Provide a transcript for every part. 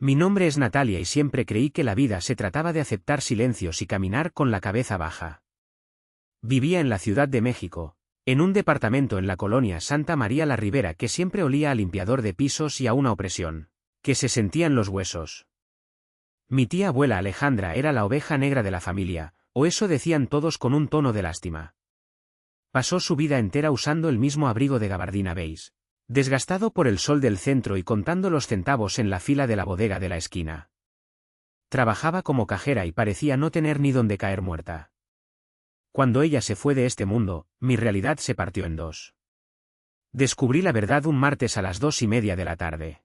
Mi nombre es Natalia y siempre creí que la vida se trataba de aceptar silencios y caminar con la cabeza baja. Vivía en la Ciudad de México, en un departamento en la colonia Santa María la Ribera que siempre olía a limpiador de pisos y a una opresión que se sentía en los huesos. Mi tía abuela Alejandra era la oveja negra de la familia, o eso decían todos con un tono de lástima. Pasó su vida entera usando el mismo abrigo de gabardina beige, desgastado por el sol del centro y contando los centavos en la fila de la bodega de la esquina. Trabajaba como cajera y parecía no tener ni dónde caer muerta. Cuando ella se fue de este mundo, mi realidad se partió en dos. Descubrí la verdad un martes a las 2:30 de la tarde.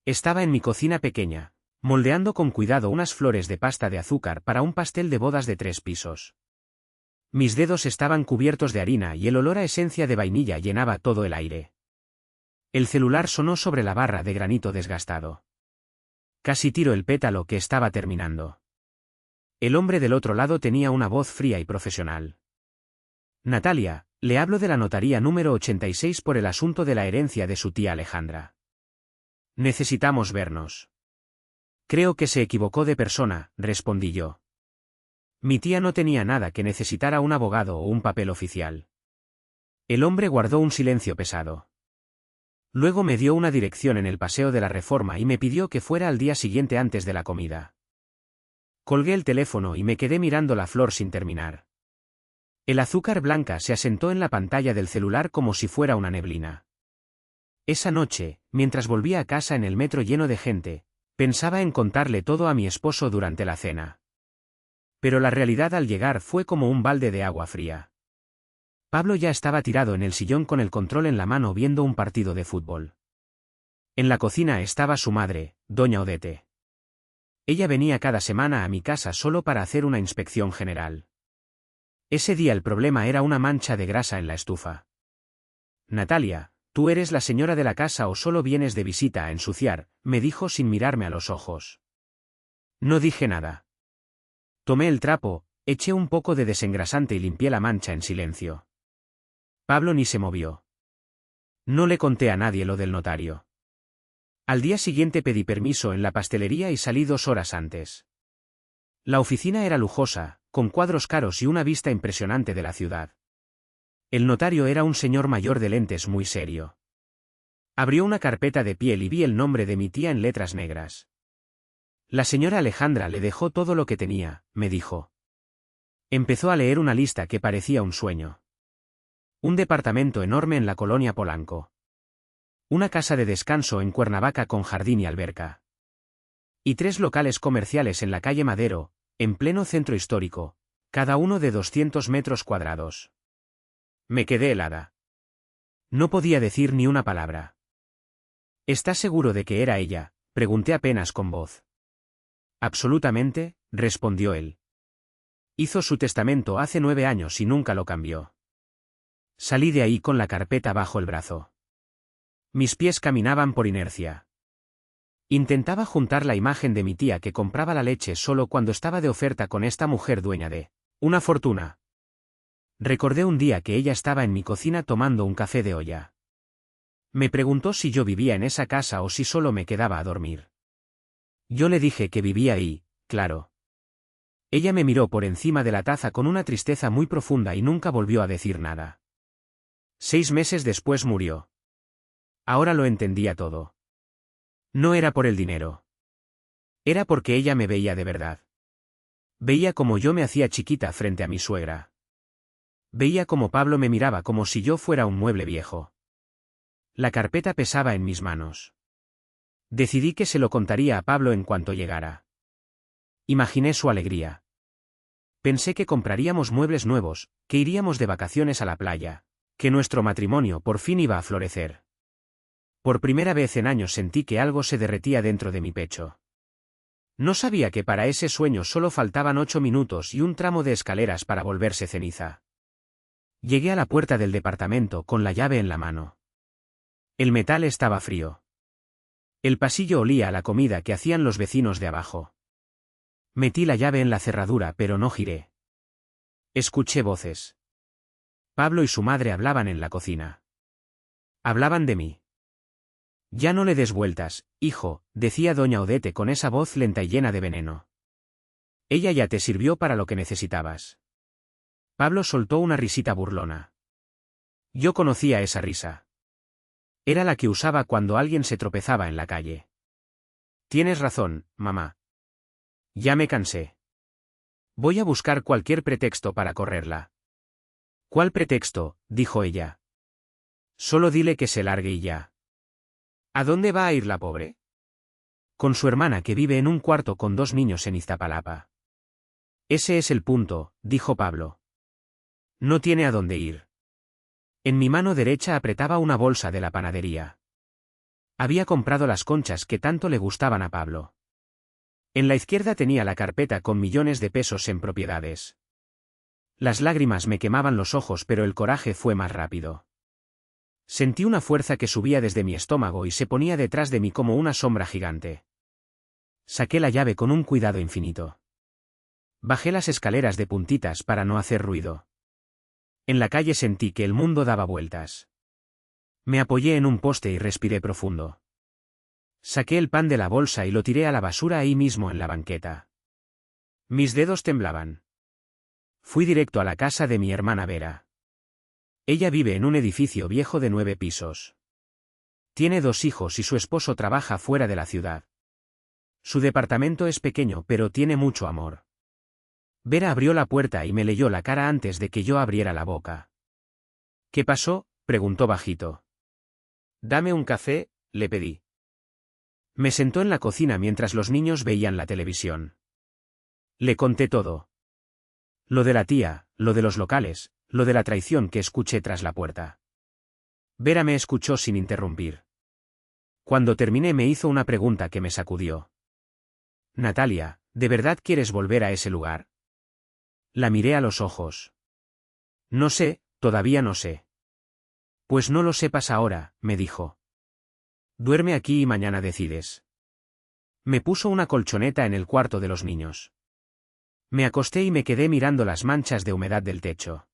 Estaba en mi cocina pequeña, moldeando con cuidado unas flores de pasta de azúcar para un pastel de bodas de 3 pisos. Mis dedos estaban cubiertos de harina y el olor a esencia de vainilla llenaba todo el aire. El celular sonó sobre la barra de granito desgastado. Casi tiro el pétalo que estaba terminando. El hombre del otro lado tenía una voz fría y profesional. Natalia, le hablo de la notaría número 86 por el asunto de la herencia de su tía Alejandra. Necesitamos vernos. Creo que se equivocó de persona, respondí yo. Mi tía no tenía nada que necesitara un abogado o un papel oficial. El hombre guardó un silencio pesado. Luego me dio una dirección en el Paseo de la Reforma y me pidió que fuera al día siguiente antes de la comida. Colgué el teléfono y me quedé mirando la flor sin terminar. El azúcar blanca se asentó en la pantalla del celular como si fuera una neblina. Esa noche, mientras volvía a casa en el metro lleno de gente, pensaba en contarle todo a mi esposo durante la cena. Pero la realidad al llegar fue como un balde de agua fría. Pablo ya estaba tirado en el sillón con el control en la mano viendo un partido de fútbol. En la cocina estaba su madre, doña Odete. Ella venía cada semana a mi casa solo para hacer una inspección general. Ese día el problema era una mancha de grasa en la estufa. Natalia, ¿tú eres la señora de la casa o solo vienes de visita a ensuciar?, me dijo sin mirarme a los ojos. No dije nada. Tomé el trapo, eché un poco de desengrasante y limpié la mancha en silencio. Pablo ni se movió. No le conté a nadie lo del notario. Al día siguiente pedí permiso en la pastelería y salí 2 horas antes. La oficina era lujosa, con cuadros caros y una vista impresionante de la ciudad. El notario era un señor mayor de lentes muy serio. Abrió una carpeta de piel y vi el nombre de mi tía en letras negras. La señora Alejandra le dejó todo lo que tenía, me dijo. Empezó a leer una lista que parecía un sueño. Un departamento enorme en la colonia Polanco. Una casa de descanso en Cuernavaca con jardín y alberca. Y 3 locales comerciales en la calle Madero, en pleno centro histórico, cada uno de 200 metros cuadrados. Me quedé helada. No podía decir ni una palabra. ¿Estás seguro de que era ella?, pregunté apenas con voz. Absolutamente, respondió él. Hizo su testamento hace 9 años y nunca lo cambió. Salí de ahí con la carpeta bajo el brazo. Mis pies caminaban por inercia. Intentaba juntar la imagen de mi tía que compraba la leche solo cuando estaba de oferta con esta mujer dueña de una fortuna. Recordé un día que ella estaba en mi cocina tomando un café de olla. Me preguntó si yo vivía en esa casa o si solo me quedaba a dormir. Yo le dije que vivía ahí, claro. Ella me miró por encima de la taza con una tristeza muy profunda y nunca volvió a decir nada. 6 meses después murió. Ahora lo entendía todo. No era por el dinero. Era porque ella me veía de verdad. Veía como yo me hacía chiquita frente a mi suegra. Veía como Pablo me miraba como si yo fuera un mueble viejo. La carpeta pesaba en mis manos. Decidí que se lo contaría a Pablo en cuanto llegara. Imaginé su alegría. Pensé que compraríamos muebles nuevos, que iríamos de vacaciones a la playa, que nuestro matrimonio por fin iba a florecer. Por primera vez en años sentí que algo se derretía dentro de mi pecho. No sabía que para ese sueño solo faltaban 8 minutos y un tramo de escaleras para volverse ceniza. Llegué a la puerta del departamento con la llave en la mano. El metal estaba frío. El pasillo olía a la comida que hacían los vecinos de abajo. Metí la llave en la cerradura pero no giré. Escuché voces. Pablo y su madre hablaban en la cocina. Hablaban de mí. Ya no le des vueltas, hijo, decía doña Odete con esa voz lenta y llena de veneno. Ella ya te sirvió para lo que necesitabas. Pablo soltó una risita burlona. Yo conocía esa risa. Era la que usaba cuando alguien se tropezaba en la calle. Tienes razón, mamá. Ya me cansé. Voy a buscar cualquier pretexto para correrla. ¿Cuál pretexto?, dijo ella. Solo dile que se largue y ya. ¿A dónde va a ir la pobre? Con su hermana que vive en un cuarto con 2 niños en Iztapalapa. Ese es el punto, dijo Pablo. No tiene a dónde ir. En mi mano derecha apretaba una bolsa de la panadería. Había comprado las conchas que tanto le gustaban a Pablo. En la izquierda tenía la carpeta con millones de pesos en propiedades. Las lágrimas me quemaban los ojos, pero el coraje fue más rápido. Sentí una fuerza que subía desde mi estómago y se ponía detrás de mí como una sombra gigante. Saqué la llave con un cuidado infinito. Bajé las escaleras de puntitas para no hacer ruido. En la calle sentí que el mundo daba vueltas. Me apoyé en un poste y respiré profundo. Saqué el pan de la bolsa y lo tiré a la basura ahí mismo en la banqueta. Mis dedos temblaban. Fui directo a la casa de mi hermana Vera. Ella vive en un edificio viejo de 9 pisos. Tiene 2 hijos y su esposo trabaja fuera de la ciudad. Su departamento es pequeño pero tiene mucho amor. Vera abrió la puerta y me leyó la cara antes de que yo abriera la boca. ¿Qué pasó?, preguntó bajito. Dame un café, le pedí. Me sentó en la cocina mientras los niños veían la televisión. Le conté todo. Lo de la tía, lo de los locales, lo de la traición que escuché tras la puerta. Vera me escuchó sin interrumpir. Cuando terminé me hizo una pregunta que me sacudió. Natalia, ¿de verdad quieres volver a ese lugar? La miré a los ojos. No sé, todavía no sé. Pues no lo sepas ahora, me dijo. Duerme aquí y mañana decides. Me puso una colchoneta en el cuarto de los niños. Me acosté y me quedé mirando las manchas de humedad del techo.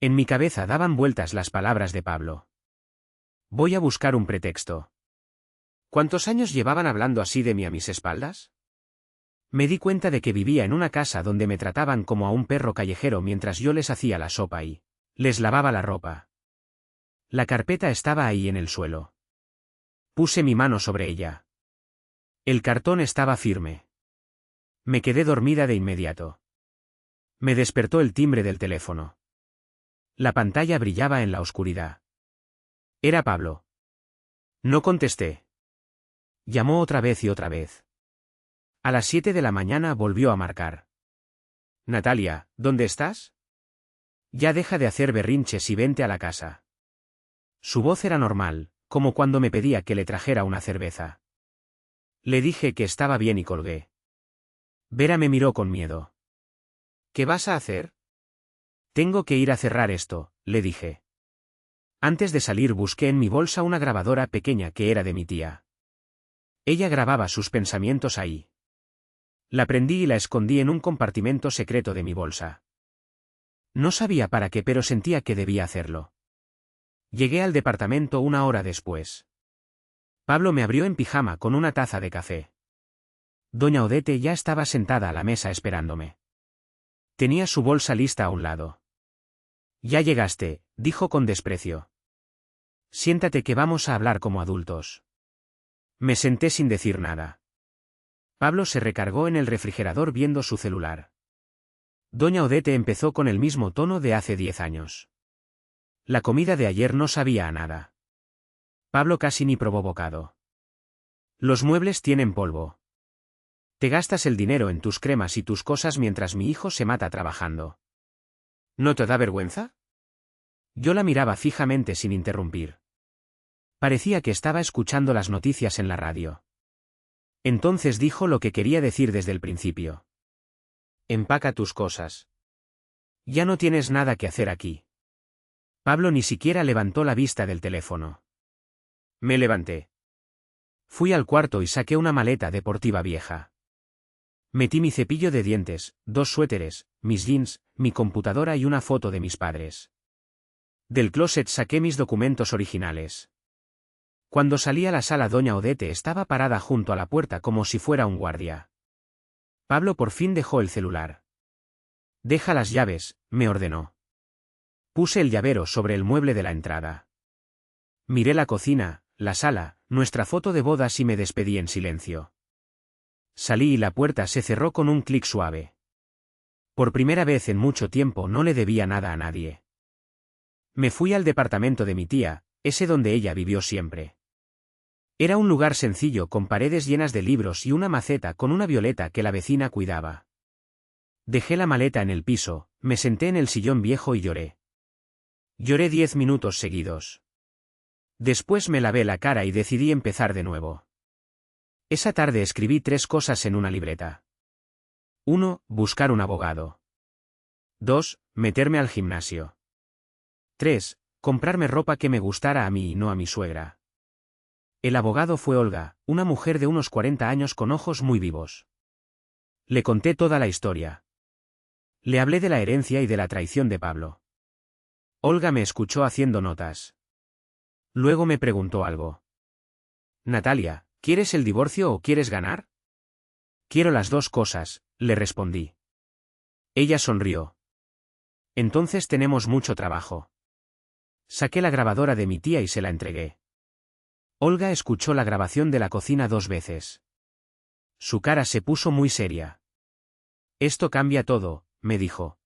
En mi cabeza daban vueltas las palabras de Pablo. Voy a buscar un pretexto. ¿Cuántos años llevaban hablando así de mí a mis espaldas? Me di cuenta de que vivía en una casa donde me trataban como a un perro callejero mientras yo les hacía la sopa y les lavaba la ropa. La carpeta estaba ahí en el suelo. Puse mi mano sobre ella. El cartón estaba firme. Me quedé dormida de inmediato. Me despertó el timbre del teléfono. La pantalla brillaba en la oscuridad. Era Pablo. No contesté. Llamó otra vez y otra vez. A las 7 de la mañana volvió a marcar. Natalia, ¿dónde estás? Ya deja de hacer berrinches y vente a la casa. Su voz era normal, como cuando me pedía que le trajera una cerveza. Le dije que estaba bien y colgué. Vera me miró con miedo. ¿Qué vas a hacer? Tengo que ir a cerrar esto, le dije. Antes de salir busqué en mi bolsa una grabadora pequeña que era de mi tía. Ella grababa sus pensamientos ahí. La prendí y la escondí en un compartimento secreto de mi bolsa. No sabía para qué, pero sentía que debía hacerlo. Llegué al departamento 1 hora después. Pablo me abrió en pijama con una taza de café. Doña Odete ya estaba sentada a la mesa esperándome. Tenía su bolsa lista a un lado. Ya llegaste, dijo con desprecio. Siéntate que vamos a hablar como adultos. Me senté sin decir nada. Pablo se recargó en el refrigerador viendo su celular. Doña Odete empezó con el mismo tono de hace 10 años. La comida de ayer no sabía a nada. Pablo casi ni probó bocado. Los muebles tienen polvo. Te gastas el dinero en tus cremas y tus cosas mientras mi hijo se mata trabajando. ¿No te da vergüenza? Yo la miraba fijamente sin interrumpir. Parecía que estaba escuchando las noticias en la radio. Entonces dijo lo que quería decir desde el principio. Empaca tus cosas. Ya no tienes nada que hacer aquí. Pablo ni siquiera levantó la vista del teléfono. Me levanté. Fui al cuarto y saqué una maleta deportiva vieja. Metí mi cepillo de dientes, 2 suéteres, mis jeans, mi computadora y una foto de mis padres. Del closet saqué mis documentos originales. Cuando salí a la sala, doña Odete estaba parada junto a la puerta como si fuera un guardia. Pablo por fin dejó el celular. «Deja las llaves», me ordenó. Puse el llavero sobre el mueble de la entrada. Miré la cocina, la sala, nuestra foto de bodas y me despedí en silencio. Salí y la puerta se cerró con un clic suave. Por primera vez en mucho tiempo no le debía nada a nadie. Me fui al departamento de mi tía, ese donde ella vivió siempre. Era un lugar sencillo con paredes llenas de libros y una maceta con una violeta que la vecina cuidaba. Dejé la maleta en el piso, me senté en el sillón viejo y lloré. Lloré 10 minutos seguidos. Después me lavé la cara y decidí empezar de nuevo. Esa tarde escribí 3 cosas en una libreta. 1. Buscar un abogado. 2. Meterme al gimnasio. 3. Comprarme ropa que me gustara a mí y no a mi suegra. El abogado fue Olga, una mujer de unos 40 años con ojos muy vivos. Le conté toda la historia. Le hablé de la herencia y de la traición de Pablo. Olga me escuchó haciendo notas. Luego me preguntó algo. «Natalia, ¿quieres el divorcio o quieres ganar?» «Quiero las 2 cosas», le respondí. Ella sonrió. «Entonces tenemos mucho trabajo». Saqué la grabadora de mi tía y se la entregué. Olga escuchó la grabación de la cocina 2 veces. Su cara se puso muy seria. «Esto cambia todo», me dijo.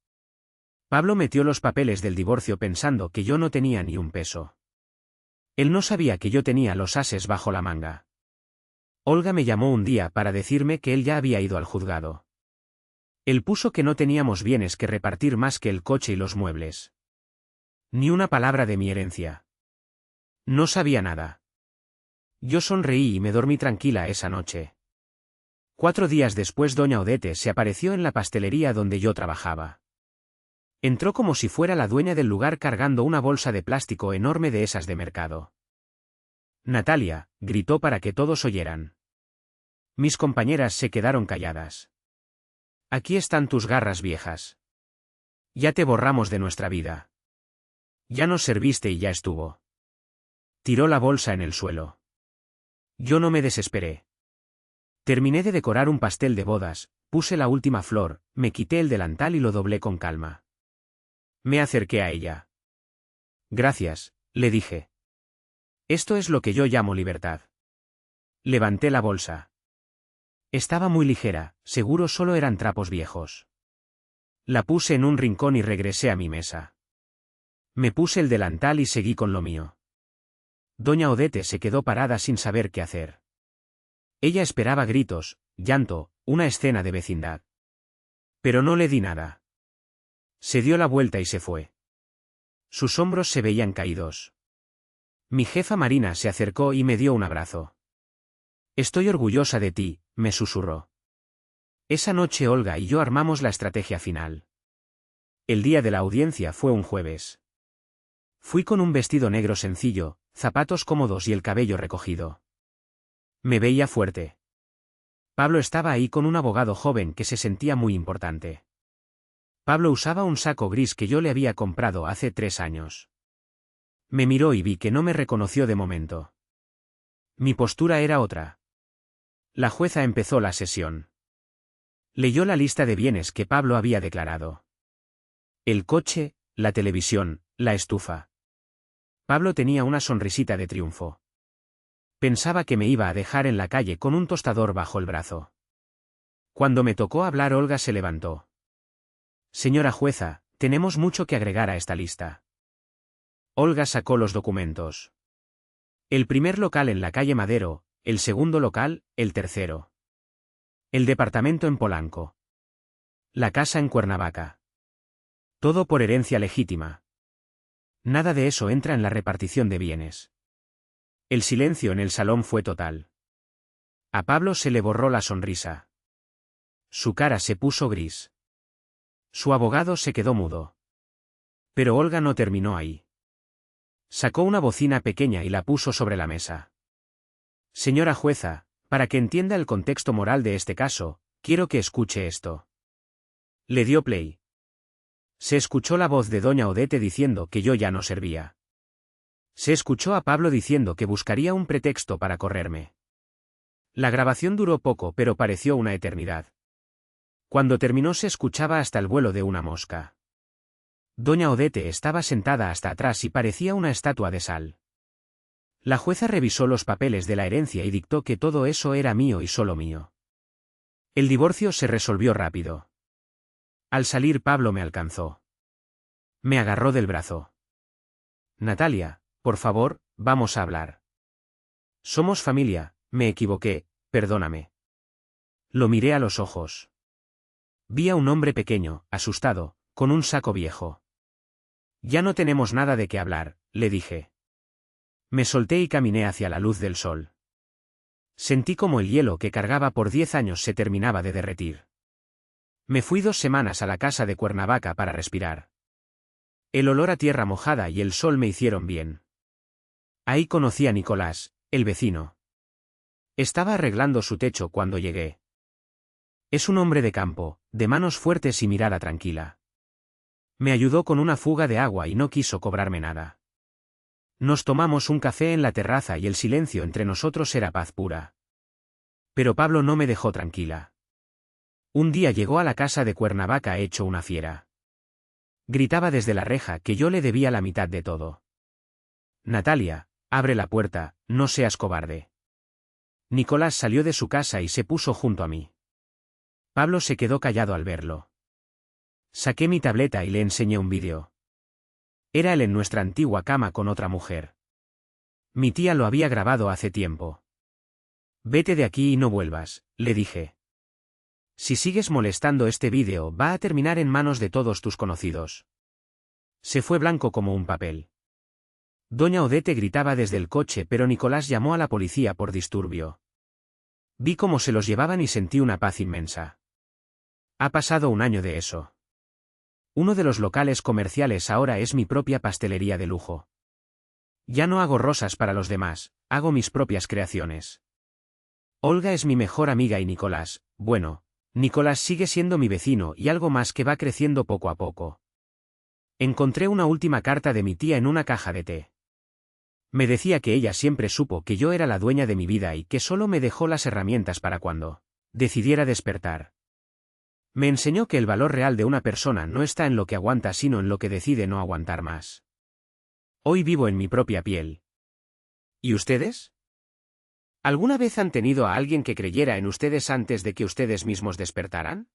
Pablo metió los papeles del divorcio pensando que yo no tenía ni un peso. Él no sabía que yo tenía los ases bajo la manga. Olga me llamó un día para decirme que él ya había ido al juzgado. Él puso que no teníamos bienes que repartir más que el coche y los muebles. Ni una palabra de mi herencia. No sabía nada. Yo sonreí y me dormí tranquila esa noche. 4 días después doña Odete se apareció en la pastelería donde yo trabajaba. Entró como si fuera la dueña del lugar cargando una bolsa de plástico enorme de esas de mercado. «Natalia», gritó para que todos oyeran. Mis compañeras se quedaron calladas. «Aquí están tus garras viejas. Ya te borramos de nuestra vida. Ya nos serviste y ya estuvo». Tiró la bolsa en el suelo. Yo no me desesperé. Terminé de decorar un pastel de bodas, puse la última flor, me quité el delantal y lo doblé con calma. Me acerqué a ella. «Gracias», le dije. «Esto es lo que yo llamo libertad». Levanté la bolsa. Estaba muy ligera, seguro solo eran trapos viejos. La puse en un rincón y regresé a mi mesa. Me puse el delantal y seguí con lo mío. Doña Odete se quedó parada sin saber qué hacer. Ella esperaba gritos, llanto, una escena de vecindad. Pero no le di nada. Se dio la vuelta y se fue. Sus hombros se veían caídos. Mi jefa Marina se acercó y me dio un abrazo. «Estoy orgullosa de ti», me susurró. Esa noche Olga y yo armamos la estrategia final. El día de la audiencia fue un jueves. Fui con un vestido negro sencillo, zapatos cómodos y el cabello recogido. Me veía fuerte. Pablo estaba ahí con un abogado joven que se sentía muy importante. Pablo usaba un saco gris que yo le había comprado hace 3 años. Me miró y vi que no me reconoció de momento. Mi postura era otra. La jueza empezó la sesión. Leyó la lista de bienes que Pablo había declarado. El coche, la televisión, la estufa. Pablo tenía una sonrisita de triunfo. Pensaba que me iba a dejar en la calle con un tostador bajo el brazo. Cuando me tocó hablar, Olga se levantó. «Señora jueza, tenemos mucho que agregar a esta lista». Olga sacó los documentos. El primer local en la calle Madero, el segundo local, el tercero. El departamento en Polanco. La casa en Cuernavaca. Todo por herencia legítima. Nada de eso entra en la repartición de bienes. El silencio en el salón fue total. A Pablo se le borró la sonrisa. Su cara se puso gris. Su abogado se quedó mudo. Pero Olga no terminó ahí. Sacó una bocina pequeña y la puso sobre la mesa. «Señora jueza, para que entienda el contexto moral de este caso, quiero que escuche esto». Le dio play. Se escuchó la voz de doña Odete diciendo que yo ya no servía. Se escuchó a Pablo diciendo que buscaría un pretexto para correrme. La grabación duró poco, pero pareció una eternidad. Cuando terminó se escuchaba hasta el vuelo de una mosca. Doña Odete estaba sentada hasta atrás y parecía una estatua de sal. La jueza revisó los papeles de la herencia y dictó que todo eso era mío y solo mío. El divorcio se resolvió rápido. Al salir Pablo me alcanzó. Me agarró del brazo. Natalia, por favor, vamos a hablar. Somos familia, me equivoqué, perdóname. Lo miré a los ojos. Vi a un hombre pequeño, asustado, con un saco viejo. Ya no tenemos nada de qué hablar, le dije. Me solté y caminé hacia la luz del sol. Sentí como el hielo que cargaba por 10 años se terminaba de derretir. Me fui 2 semanas a la casa de Cuernavaca para respirar. El olor a tierra mojada y el sol me hicieron bien. Ahí conocí a Nicolás, el vecino. Estaba arreglando su techo cuando llegué. Es un hombre de campo, de manos fuertes y mirada tranquila. Me ayudó con una fuga de agua y no quiso cobrarme nada. Nos tomamos un café en la terraza y el silencio entre nosotros era paz pura. Pero Pablo no me dejó tranquila. Un día llegó a la casa de Cuernavaca hecho una fiera. Gritaba desde la reja que yo le debía la mitad de todo. Natalia, abre la puerta, no seas cobarde. Nicolás salió de su casa y se puso junto a mí. Pablo se quedó callado al verlo. Saqué mi tableta y le enseñé un vídeo. Era él en nuestra antigua cama con otra mujer. Mi tía lo había grabado hace tiempo. Vete de aquí y no vuelvas, le dije. Si sigues molestando este vídeo va a terminar en manos de todos tus conocidos. Se fue blanco como un papel. Doña Odete gritaba desde el coche pero Nicolás llamó a la policía por disturbio. Vi cómo se los llevaban y sentí una paz inmensa. Ha pasado un año de eso. Uno de los locales comerciales ahora es mi propia pastelería de lujo. Ya no hago rosas para los demás, hago mis propias creaciones. Olga es mi mejor amiga y Nicolás, bueno, Nicolás sigue siendo mi vecino y algo más que va creciendo poco a poco. Encontré una última carta de mi tía en una caja de té. Me decía que ella siempre supo que yo era la dueña de mi vida y que solo me dejó las herramientas para cuando decidiera despertar. Me enseñó que el valor real de una persona no está en lo que aguanta sino en lo que decide no aguantar más. Hoy vivo en mi propia piel. ¿Y ustedes? ¿Alguna vez han tenido a alguien que creyera en ustedes antes de que ustedes mismos despertaran?